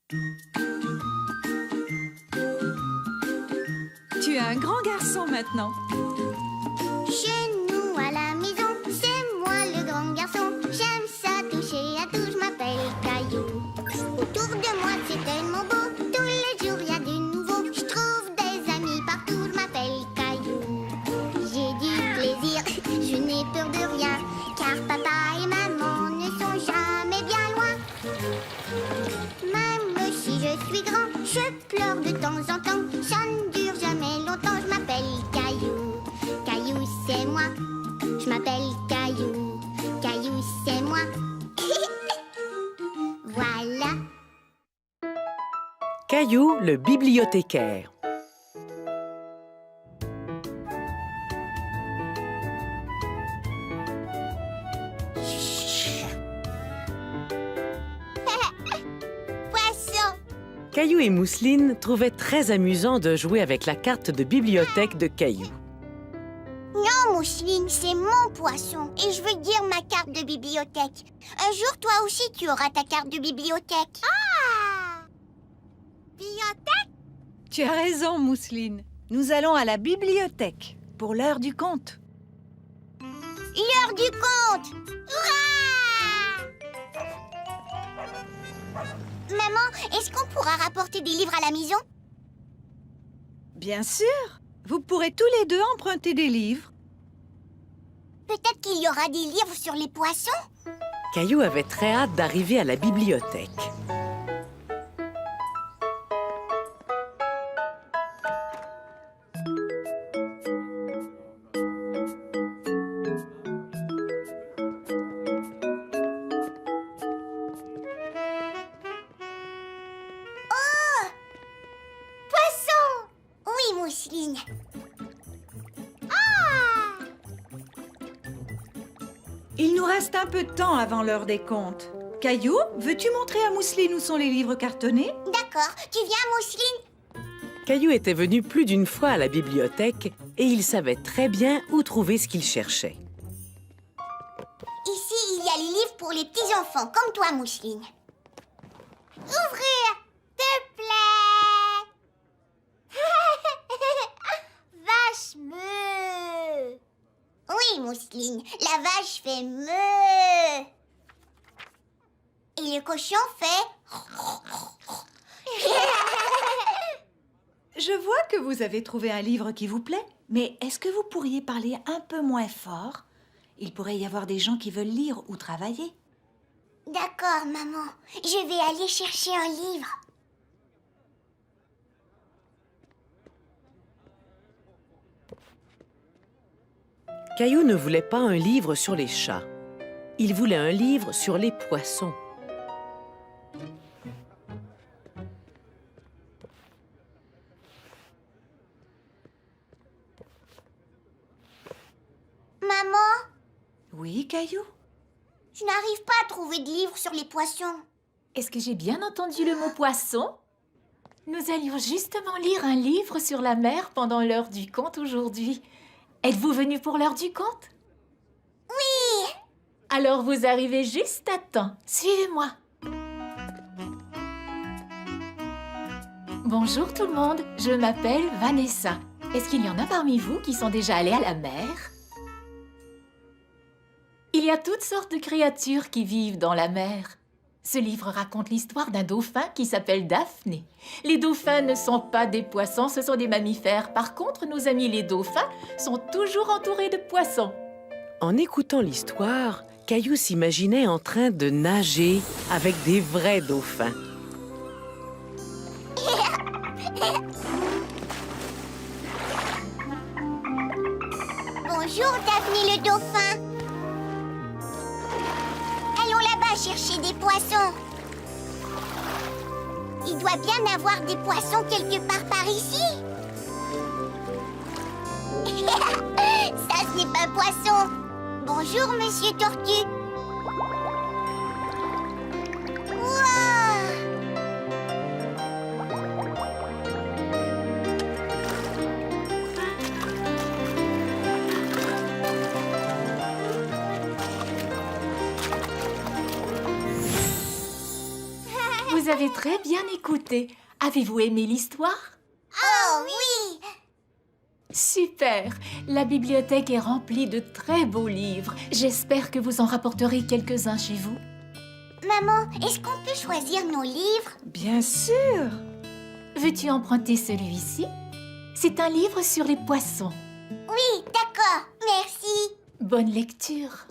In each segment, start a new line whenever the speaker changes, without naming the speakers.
Tu es un grand garçon maintenant.
Chez nous à la maison, c'est moi le grand garçon. J'aime ça toucher à tout, je m'appelle Caillou. Autour de moi c'est tellement beau, tous les jours il y a du nouveau. Je trouve des amis partout, je m'appelle Caillou. J'ai du plaisir, je n'ai peur de rien, car papa et maman ne sont jamais bien loin. Même si je suis grand, je pleure de temps en temps. Ça ne dure jamais longtemps, je m'appelle Caillou. Caillou, c'est moi. Je m'appelle Caillou. Caillou, c'est moi. Voilà.
Caillou, le bibliothécaire.
Poisson.
Caillou et Mousseline trouvaient très amusant de jouer avec la carte de bibliothèque de Caillou.
Non, Mousseline, c'est mon poisson. Et je veux dire ma carte de bibliothèque. Un jour, toi aussi, tu auras ta carte de bibliothèque. Ah! Bibliothèque?
Tu as raison, Mousseline. Nous allons à la bibliothèque pour l'heure du conte.
L'heure du conte! Hurrah! Maman, est-ce qu'on pourra rapporter des livres à la maison?
Bien sûr. Vous pourrez tous les deux emprunter des livres.
Peut-être qu'il y aura des livres sur les poissons?
Caillou avait très hâte d'arriver à la bibliothèque.
Poisson! Oui, Mousseline. Ah!
Il nous reste un peu de temps avant l'heure des contes. Caillou, veux-tu montrer à Mousseline où sont les livres cartonnés?
D'accord, tu viens, Mousseline?
Caillou était venu plus d'une fois à la bibliothèque et il savait très bien où trouver ce qu'il cherchait.
Ici, il y a les livres pour les petits-enfants, comme toi, Mousseline. Ouvrir, te plaît. Vache meu. Oui, Mousseline, la vache fait meu. Et le cochon fait...
Je vois que vous avez trouvé un livre qui vous plaît, mais est-ce que vous pourriez parler un peu moins fort? Il pourrait y avoir des gens qui veulent lire ou travailler.
D'accord, maman. Je vais aller chercher un livre.
Caillou ne voulait pas un livre sur les chats. Il voulait un livre sur les poissons.
Maman,
Oui, Caillou?
je n'arrive pas à trouver de livre sur les poissons.
Est-ce que j'ai bien entendu le mot poisson? Nous allions justement lire un livre sur la mer pendant l'heure du conte aujourd'hui. Êtes-vous venu pour l'heure du conte?
Oui!
Alors vous arrivez juste à temps. Suivez-moi. Bonjour tout le monde, je m'appelle Vanessa. Est-ce qu'il y en a parmi vous qui sont déjà allés à la mer? Il y a toutes sortes de créatures qui vivent dans la mer. Ce livre raconte l'histoire d'un dauphin qui s'appelle Daphné. Les dauphins ne sont pas des poissons, ce sont des mammifères. Par contre, nos amis les dauphins sont toujours entourés de poissons.
En écoutant l'histoire, Caillou s'imaginait en train de nager avec des vrais dauphins.
Bonjour, Daphné le dauphin. Allons là-bas chercher des poissons. Il doit bien avoir des poissons quelque part par ici. Ça, ce n'est pas un poisson. Bonjour, monsieur Tortue. Wow!
Vous avez très bien écouté. Avez-vous aimé l'histoire?
Oh oui!
Super! La bibliothèque est remplie de très beaux livres. J'espère que vous en rapporterez quelques-uns chez vous.
Maman, est-ce qu'on peut choisir nos livres?
Bien sûr.
Veux-tu emprunter celui-ci? C'est un livre sur les poissons.
Oui, d'accord, merci.
Bonne lecture.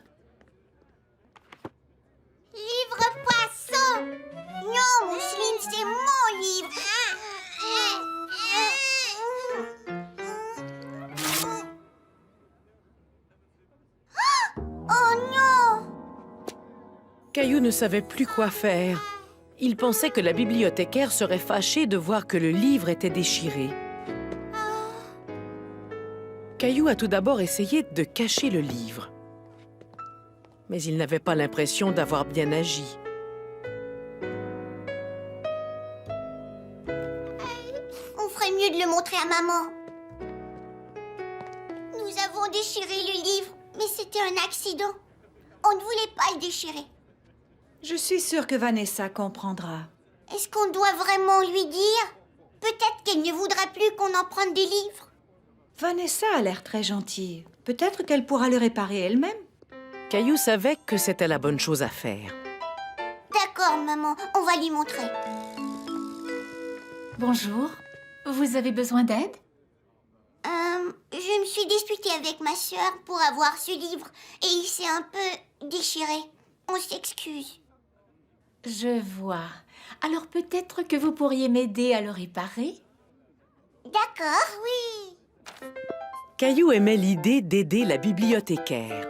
Livre poisson! Non, Mousseline, c'est mon livre! Oh non!
Caillou ne savait plus quoi faire. Il pensait que la bibliothécaire serait fâchée de voir que le livre était déchiré. Caillou a tout d'abord essayé de cacher le livre. Mais il n'avait pas l'impression d'avoir bien agi.
On ferait mieux de le montrer à maman. Nous avons déchiré le livre, mais c'était un accident. On ne voulait pas le déchirer.
Je suis sûre que Vanessa comprendra.
Est-ce qu'on doit vraiment lui dire? Peut-être qu'elle ne voudra plus qu'on emprunte des livres.
Vanessa a l'air très gentille. Peut-être qu'elle pourra le réparer elle-même.
Caillou savait que c'était la bonne chose à faire.
D'accord, maman, on va lui montrer.
Bonjour. Vous avez besoin d'aide?
Je me suis disputée avec ma sœur pour avoir ce livre et il s'est un peu déchiré. On s'excuse.
Je vois. Alors peut-être que vous pourriez m'aider à le réparer?
D'accord, oui.
Caillou aimait l'idée d'aider la bibliothécaire.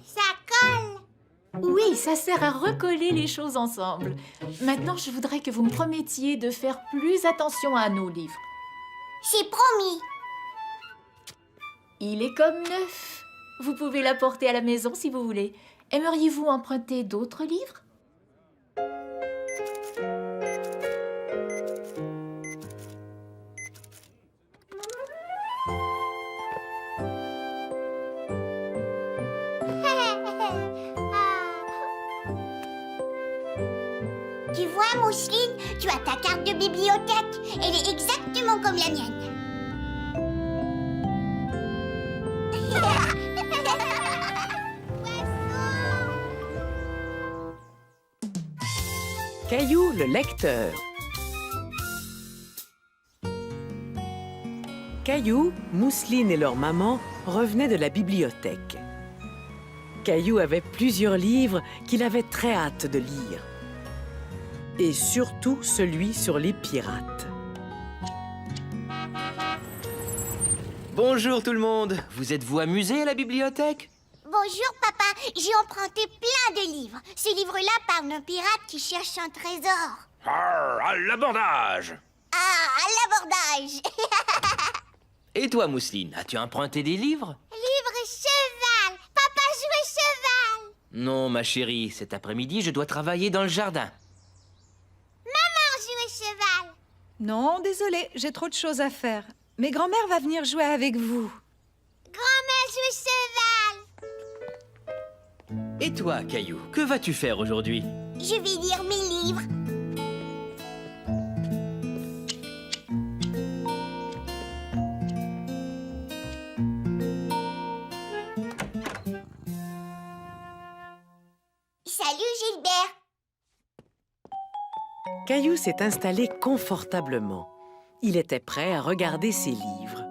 Ça colle.
Oui, ça sert à recoller les choses ensemble. Maintenant, je voudrais que vous me promettiez de faire plus attention à nos livres.
C'est promis.
Il est comme neuf. Vous pouvez l'apporter à la maison si vous voulez. Aimeriez-vous emprunter d'autres livres?
Tu vois, Mousseline, tu as ta carte de bibliothèque. Elle est exactement comme la mienne.
Caillou, le lecteur. Caillou, Mousseline et leur maman revenaient de la bibliothèque. Caillou avait plusieurs livres qu'il avait très hâte de lire. Et surtout celui sur les pirates.
Bonjour tout le monde. Vous êtes-vous amusés à la bibliothèque?
Bonjour, papa. J'ai emprunté plein de livres. Ce livre-là parle d'un pirate qui cherche un trésor.
À l'abordage!
Ah, à l'abordage.
Et toi, Mousseline, as-tu emprunté des livres?
Livre cheval. Papa jouait cheval.
Non, ma chérie, cet après-midi, je dois travailler dans le jardin.
Maman jouait cheval.
Non, désolé, j'ai trop de choses à faire. Mais grand-mère va venir jouer avec vous.
Grand-mère jouait cheval.
Et toi, Caillou, que vas-tu faire aujourd'hui?
Je vais lire mes livres. Salut, Gilbert.
Caillou s'est installé confortablement. Il était prêt à regarder ses livres.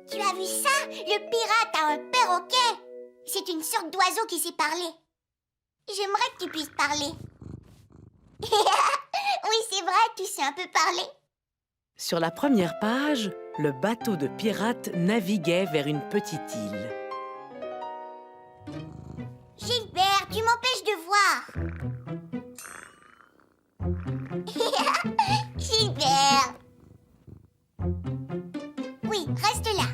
Tu as vu ça? Le pirate a un perroquet. C'est une sorte d'oiseau qui sait parler. J'aimerais que tu puisses parler. Oui, c'est vrai, tu sais un peu parler.
Sur la première page, le bateau de pirates naviguait vers une petite île.
Gilbert, tu m'empêches de voir. Gilbert. Oui, reste là.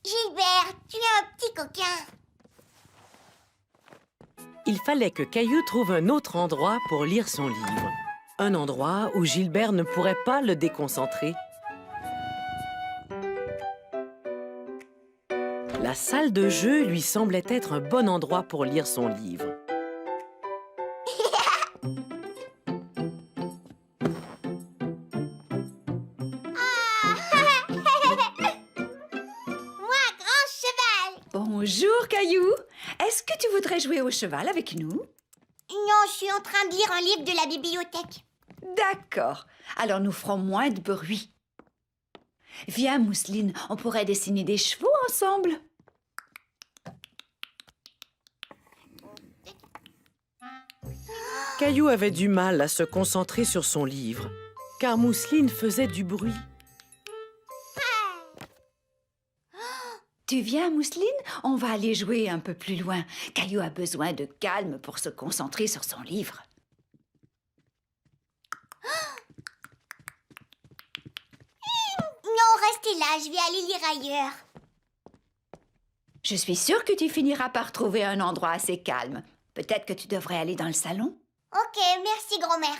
Gilbert, tu es un petit coquin.
Il fallait que Caillou trouve un autre endroit pour lire son livre. Un endroit où Gilbert ne pourrait pas le déconcentrer. La salle de jeu lui semblait être un bon endroit pour lire son livre.
Moi, grand cheval.
Bonjour, Caillou. Est-ce que tu voudrais jouer au cheval avec nous?
Non, je suis en train de lire un livre de la bibliothèque.
D'accord. Alors nous ferons moins de bruit. Viens, Mousseline, on pourrait dessiner des chevaux ensemble.
Caillou avait du mal à se concentrer sur son livre, car Mousseline faisait du bruit.
Tu viens, Mousseline? On va aller jouer un peu plus loin. Caillou a besoin de calme pour se concentrer sur son livre.
Non, restez là, je vais aller lire ailleurs.
Je suis sûre que tu finiras par trouver un endroit assez calme. Peut-être que tu devrais aller dans le salon.
Ok, merci, grand-mère.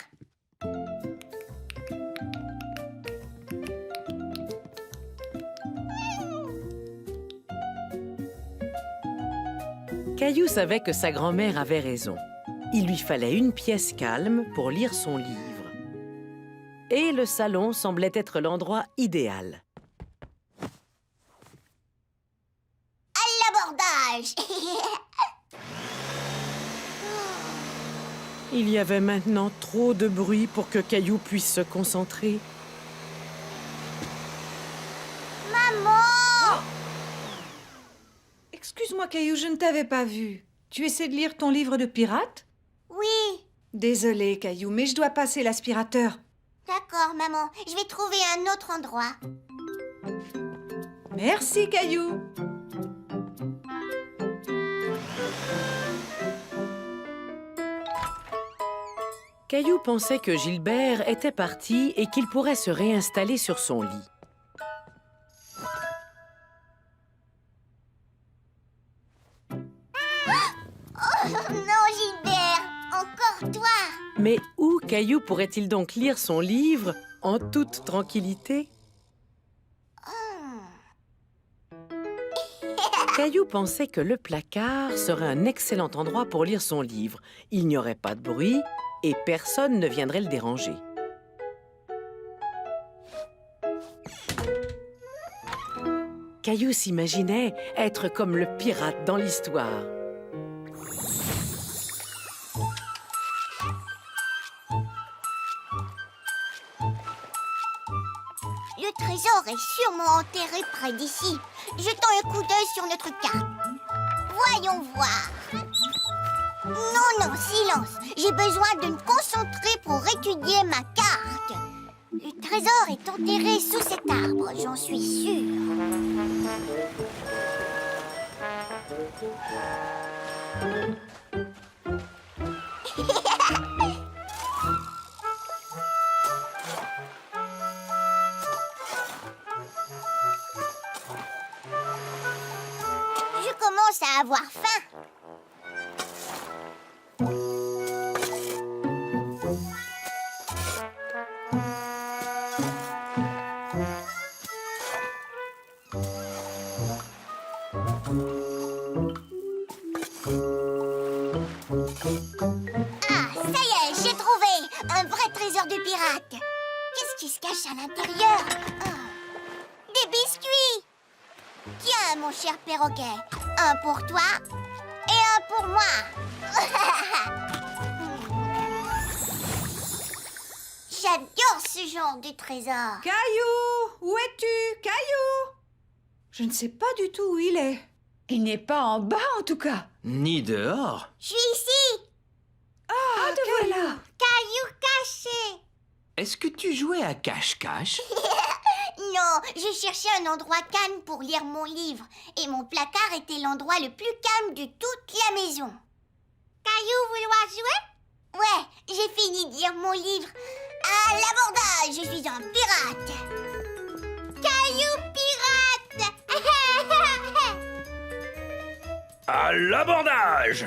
Caillou savait que sa grand-mère avait raison. Il lui fallait une pièce calme pour lire son livre. Et le salon semblait être l'endroit idéal.
L'abordage.
Il y avait maintenant trop de bruit pour que Caillou puisse se concentrer.
Maman!
Excuse-moi, Caillou, je ne t'avais pas vu. Tu essaies de lire ton livre de pirate?
Oui.
Désolée, Caillou, mais je dois passer l'aspirateur.
D'accord, maman. Je vais trouver un autre endroit.
Merci, Caillou.
Caillou pensait que Gilbert était parti et qu'il pourrait se réinstaller sur son lit.
Oh non, Gilbert! Encore toi!
Mais où Caillou pourrait-il donc lire son livre en toute tranquillité? Caillou pensait que le placard serait un excellent endroit pour lire son livre. Il n'y aurait pas de bruit et personne ne viendrait le déranger. Caillou s'imaginait être comme le pirate dans l'histoire.
Le trésor est sûrement enterré près d'ici. Jetons un coup d'œil sur notre carte. Voyons voir. Non, silence. J'ai besoin de me concentrer pour étudier ma carte. Le trésor est enterré sous cet arbre, j'en suis sûre. Je commence à avoir faim. Ah, ça y est, j'ai trouvé un vrai trésor de pirate. Qu'est-ce qui se cache à l'intérieur? Des biscuits. Tiens, mon cher perroquet, un pour toi et un pour moi. J'adore ce genre de trésor.
Caillou, où es-tu, Caillou? Je ne sais pas du tout où il est.
Il n'est pas en bas, en tout cas.
Ni dehors.
Je suis ici.
Ah, te voilà.
Caillou caché.
Est-ce que tu jouais à cache-cache?
Non, je cherchais un endroit calme pour lire mon livre. Et mon placard était l'endroit le plus calme de toute la maison. Caillou, vouloir jouer? Ouais, j'ai fini de lire mon livre. À l'abordage, je suis un pirate. Caillou pirate.
À l'abordage!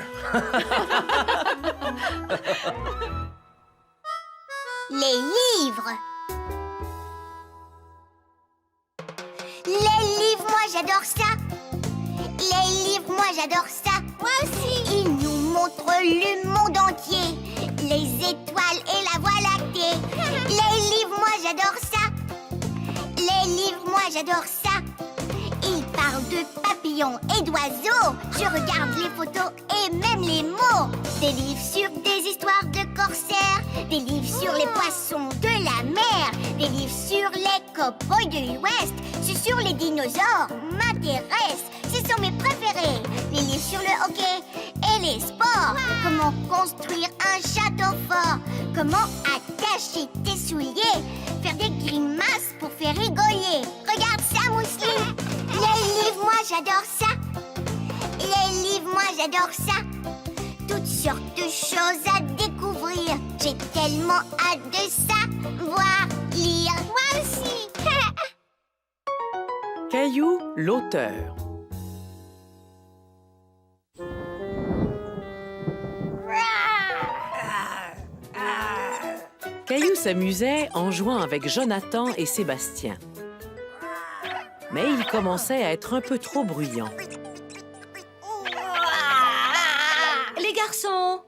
Les livres. Les livres, moi j'adore ça. Les livres, moi j'adore ça. Moi aussi. Ils nous montrent le monde entier, les étoiles et la voie lactée. Les livres, moi j'adore ça. Les livres, moi j'adore ça. Ils parlent de papillons et d'oiseaux. Je regarde les photos et même les mots. Des livres sur des histoires de corsaires, des livres sur les poissons de la mer, des livres sur les cow-boys de l'Ouest. Ceux sur les dinosaures m'intéressent. Ce sont mes préférés. Les livres sur le hockey et les sports. Comment construire un château fort. Comment attacher tes souliers. Faire des grimaces pour faire rigoler. Regarde ça, Mousseline. Les livres, moi j'adore ça. Les livres, moi j'adore ça. Toutes sortes de choses à découvrir. J'ai tellement hâte de savoir lire. Moi aussi.
Caillou, l'auteur. Caillou s'amusait en jouant avec Jonathan et Sébastien. Mais il commençait à être un peu trop bruyant.
Les garçons,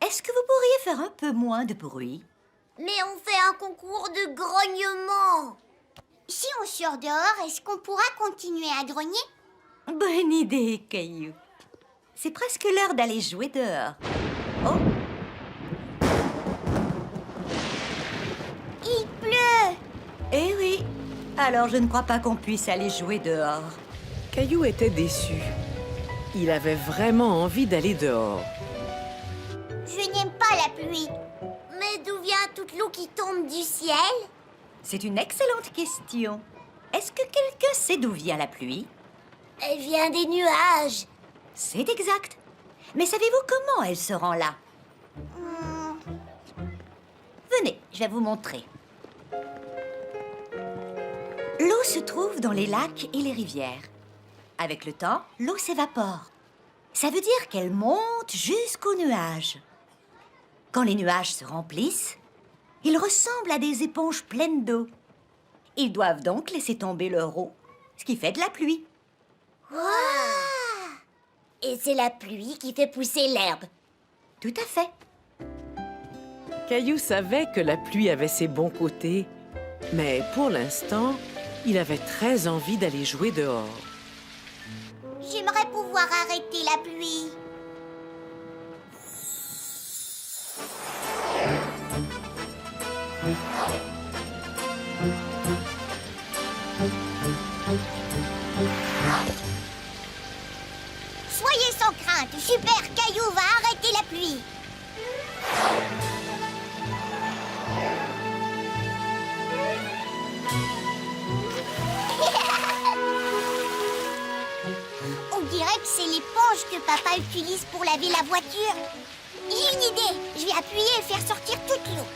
est-ce que vous pourriez faire un peu moins de bruit?
Mais on fait un concours de grognement. Si on sort dehors, est-ce qu'on pourra continuer à grogner?
Bonne idée, Caillou. C'est presque l'heure d'aller jouer dehors. Oh,
Il pleut.
eh oui. Alors je ne crois pas qu'on puisse aller jouer dehors.
Caillou était déçu. Il avait vraiment envie d'aller dehors.
Je n'aime pas la pluie. Mais d'où vient toute l'eau qui tombe du ciel?
C'est une excellente question. Est-ce que quelqu'un sait d'où vient la pluie?
Elle vient des nuages.
C'est exact. Mais savez-vous comment elle se rend là? Venez, je vais vous montrer. L'eau se trouve dans les lacs et les rivières. Avec le temps, l'eau s'évapore. Ça veut dire qu'elle monte jusqu'aux nuages. Quand les nuages se remplissent, ils ressemblent à des éponges pleines d'eau. Ils doivent donc laisser tomber leur eau, ce qui fait de la pluie.
Et c'est la pluie qui fait pousser l'herbe.
Tout à fait.
Caillou savait que la pluie avait ses bons côtés, mais pour l'instant, il avait très envie d'aller jouer dehors.
J'aimerais pouvoir arrêter la pluie. Soyez sans crainte, Super Caillou va arrêter la pluie. On dirait que c'est l'éponge que papa utilise pour laver la voiture. J'ai une idée. Je vais appuyer et faire sortir toute l'eau.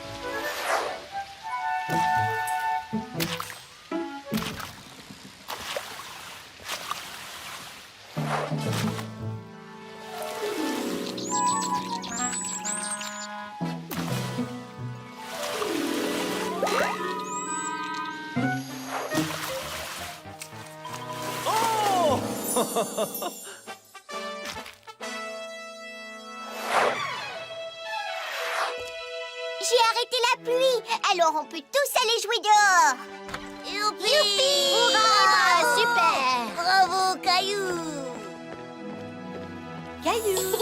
J'ai arrêté la pluie, alors on peut tous aller jouer dehors. Youpi! Hurrah! Super! Bravo, Caillou!
Caillou.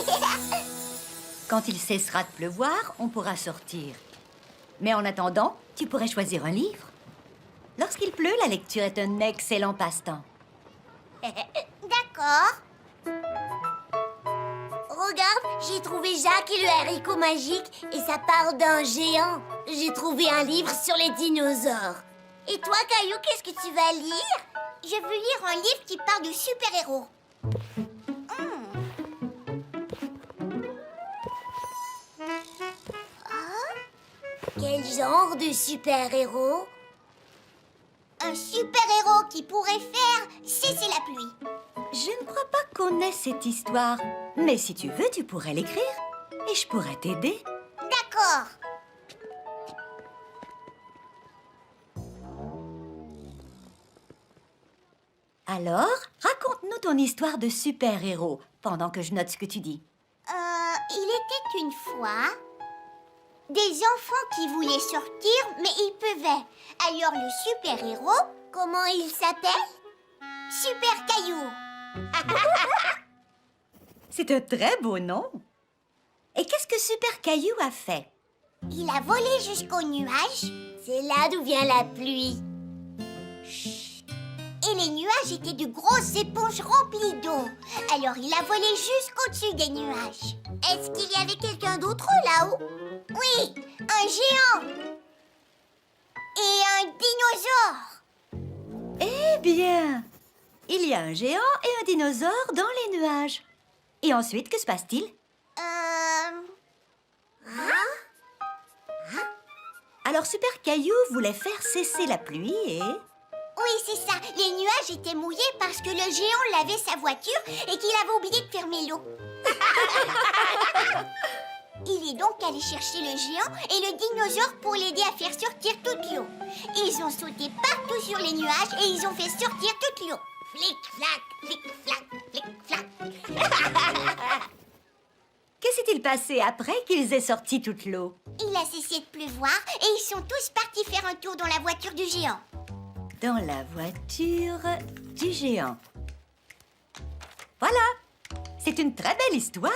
Quand il cessera de pleuvoir, on pourra sortir. Mais en attendant, tu pourrais choisir un livre. Lorsqu'il pleut, la lecture est un excellent passe-temps.
D'accord. Regarde, j'ai trouvé Jacques et le haricot magique et ça parle d'un géant. J'ai trouvé un livre sur les dinosaures. Et toi, Caillou, qu'est-ce que tu vas lire? Je veux lire un livre qui parle de super-héros. Quel genre de super-héros? Un super-héros qui pourrait faire cesser la pluie.
Je ne crois pas qu'on ait cette histoire. Mais si tu veux, tu pourrais l'écrire. Et je pourrais t'aider.
D'accord.
Alors, raconte-nous Raconte-nous ton histoire de super-héros pendant que je note ce que tu dis.
Il était une fois des enfants qui voulaient sortir, mais ils pouvaient. Alors le super-héros, comment il s'appelle? Super Caillou.
C'est un très beau nom. Et qu'est-ce que Super Caillou a fait?
Il a volé jusqu'au nuage. C'est là d'où vient la pluie. Chut. Et les nuages étaient de grosses éponges remplies d'eau. Alors il a volé jusqu'au-dessus des nuages. Est-ce qu'il y avait quelqu'un d'autre là-haut? Oui, un géant. Et un dinosaure.
Eh bien, il y a un géant et un dinosaure dans les nuages. Et ensuite, que se passe-t-il? Alors Super Caillou voulait faire cesser la pluie et...
Oui, c'est ça. Les nuages étaient mouillés parce que le géant lavait sa voiture et qu'il avait oublié de fermer l'eau. Il est donc allé chercher le géant et le dinosaure pour l'aider à faire sortir toute l'eau. Ils ont sauté partout sur les nuages et ils ont fait sortir toute l'eau. Flic-flac, flic-flac, flic-flac.
Que s'est-il passé après qu'ils aient sorti toute l'eau?
Il a cessé de pleuvoir et ils sont tous partis faire un tour dans la voiture du géant.
Dans la voiture du géant. Voilà, c'est une très belle histoire.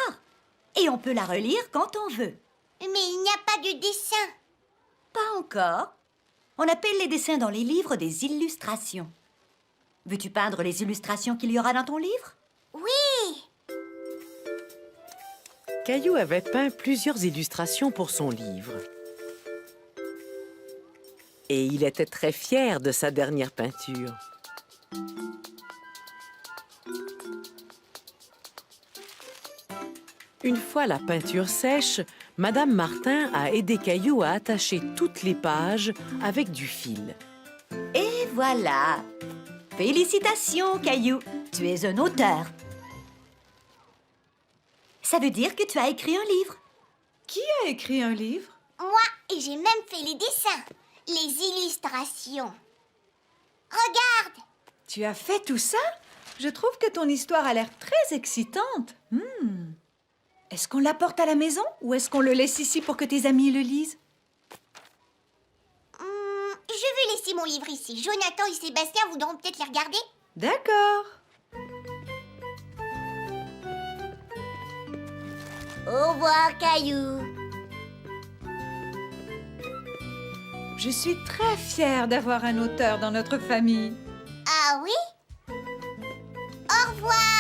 Et on peut la relire quand on veut.
Mais il n'y a pas de dessin.
Pas encore. On appelle les dessins dans les livres des illustrations. Veux-tu peindre les illustrations qu'il y aura dans ton livre?
Oui.
Caillou avait peint plusieurs illustrations pour son livre. Et il était très fier de sa dernière peinture. Une fois la peinture sèche, Madame Martin a aidé Caillou à attacher toutes les pages avec du fil.
Et voilà. Félicitations, Caillou. Tu es un auteur. Ça veut dire que tu as écrit un livre.
Qui a écrit un livre?
Moi, et j'ai même fait les dessins, les illustrations. Regarde.
Tu as fait tout ça? Je trouve que ton histoire a l'air très excitante. Est-ce qu'on l'apporte à la maison ou est-ce qu'on le laisse ici pour que tes amis le lisent?
Je vais laisser mon livre ici. Jonathan et Sébastien voudront peut-être les regarder.
D'accord.
Au revoir, Caillou.
Je suis très fière d'avoir un auteur dans notre famille.
Ah oui? Au revoir.